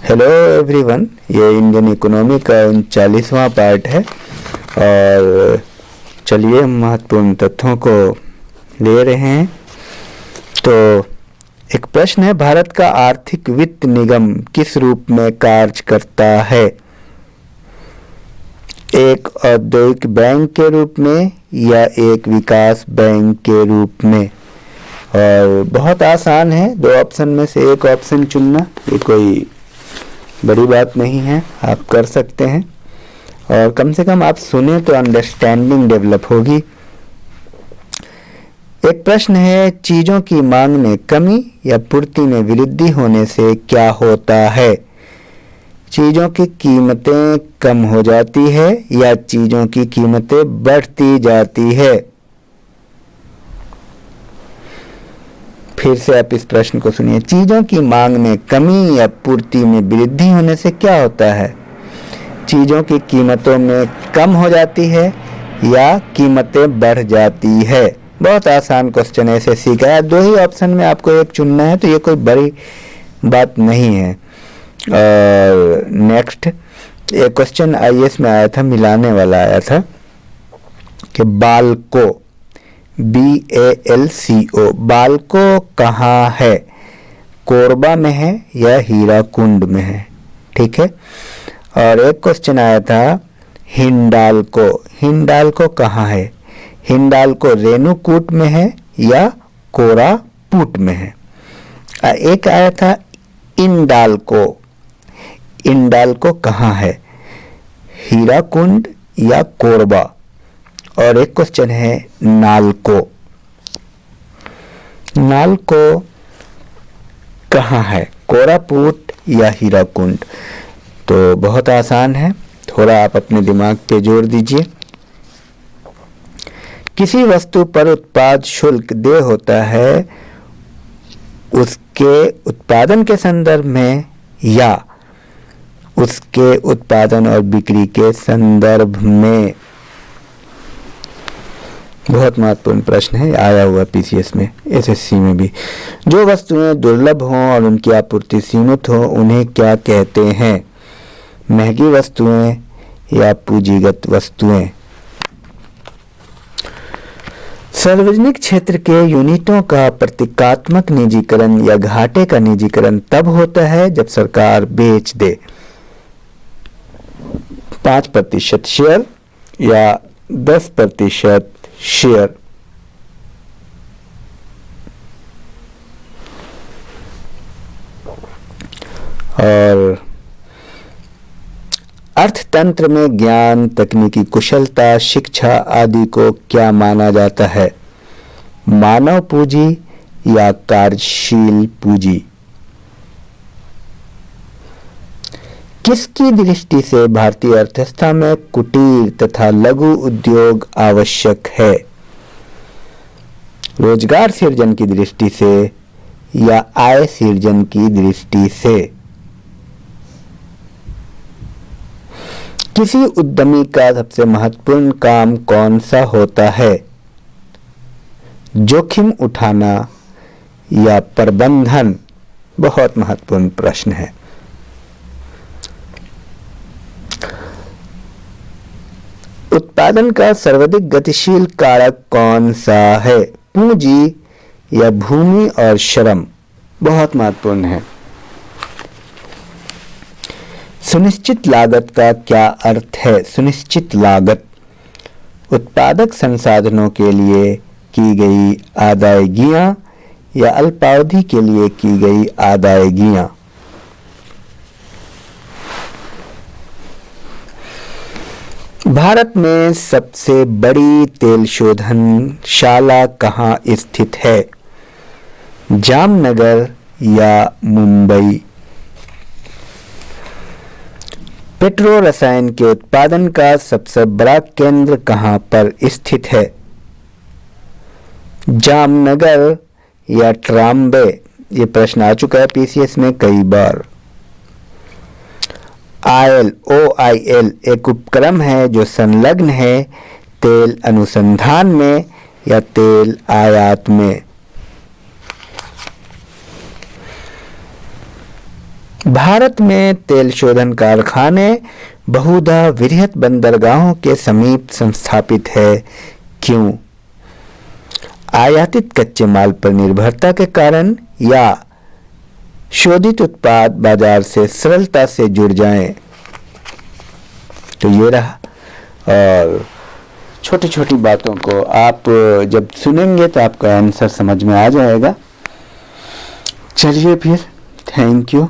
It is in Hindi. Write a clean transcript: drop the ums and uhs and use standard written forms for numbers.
हेलो एवरीवन, ये इंडियन इकोनॉमी का 39वां पार्ट है और चलिए हम महत्वपूर्ण तथ्यों को ले रहे हैं। तो एक प्रश्न है, भारत का आर्थिक वित्त निगम किस रूप में कार्य करता है? एक औद्योगिक बैंक के रूप में या एक विकास बैंक के रूप में? और बहुत आसान है, दो ऑप्शन में से एक ऑप्शन चुनना, ये कोई बड़ी बात नहीं है, आप कर सकते हैं और कम से कम आप सुने तो अंडरस्टैंडिंग डेवलप होगी। एक प्रश्न है, चीजों की मांग में कमी या पूर्ति में वृद्धि होने से क्या होता है? चीजों की कीमतें कम हो जाती है या चीजों की कीमतें बढ़ती जाती है? फिर से आप इस प्रश्न को सुनिए, चीजों की मांग में कमी या पूर्ति में वृद्धि होने से क्या होता है? चीजों की कीमतों में कम हो जाती है या कीमतें बढ़ जाती है? बहुत आसान क्वेश्चन है, ऐसे सीखा है। दो ही ऑप्शन में आपको एक चुनना है, तो ये कोई बड़ी बात नहीं है। और नेक्स्ट एक क्वेश्चन आईएएस में आया था, मिलाने वाला आया था कि बाल्को BALCO बाल्को कहाँ है? कोरबा में है या हीराकुंड में है? ठीक है। और एक क्वेश्चन आया था हिंडाल्को कहाँ है? हिंडाल्को रेणुकूट में है या कोरापुट में है? एक आया था इंडाल्को कहाँ है? हीराकुंड या कोरबा? और एक क्वेश्चन है नाल्को कहाँ है? कोरापुट या हीराकुंड? तो बहुत आसान है, थोड़ा आप अपने दिमाग पे जोर दीजिए। किसी वस्तु पर उत्पाद शुल्क देय होता है उसके उत्पादन के संदर्भ में या उसके उत्पादन और बिक्री के संदर्भ में? बहुत महत्वपूर्ण प्रश्न है, आया हुआ PCS में, SSC में भी। जो वस्तुएं दुर्लभ हों और उनकी आपूर्ति सीमित हो उन्हें क्या कहते हैं? महंगी वस्तुएं या पूंजीगत वस्तुएं? सार्वजनिक क्षेत्र के यूनिटों का प्रतीकात्मक निजीकरण या घाटे का निजीकरण तब होता है जब सरकार बेच दे 5% शेयर या 10% शेयर। और अर्थतंत्र में ज्ञान, तकनीकी कुशलता, शिक्षा आदि को क्या माना जाता है? मानव पूंजी या कार्यशील पूंजी? किसकी दृष्टि से भारतीय अर्थव्यवस्था में कुटीर तथा लघु उद्योग आवश्यक है? रोजगार सृजन की दृष्टि से या आय सृजन की दृष्टि से? किसी उद्यमी का सबसे महत्वपूर्ण काम कौन सा होता है? जोखिम उठाना या प्रबंधन? बहुत महत्वपूर्ण प्रश्न है। उत्पादन का सर्वाधिक गतिशील कारक कौन सा है? पूंजी या भूमि और श्रम? बहुत महत्वपूर्ण है। सुनिश्चित लागत का क्या अर्थ है? सुनिश्चित लागत उत्पादक संसाधनों के लिए की गई अदायगियां या अल्पावधि के लिए की गई अदायगियां? भारत में सबसे बड़ी तेल शोधनशाला कहाँ स्थित है? जामनगर या मुंबई? पेट्रो रसायन के उत्पादन का सबसे बड़ा केंद्र कहाँ पर स्थित है? जामनगर या ट्राम्बे? ये प्रश्न आ चुका है PCS में कई बार। OIL एक उपक्रम है जो संलग्न है तेल अनुसंधान में या तेल आयात में। भारत में तेल शोधन कारखाने बहुधा वृहत बंदरगाहों के समीप संस्थापित है। क्यों? आयातित कच्चे माल पर निर्भरता के कारण या शोधित उत्पाद बाजार से सरलता से जुड़ जाएं। तो ये रहा। और छोटी छोटी बातों को आप जब सुनेंगे तो आपका आंसर समझ में आ जाएगा। चलिए फिर, थैंक यू।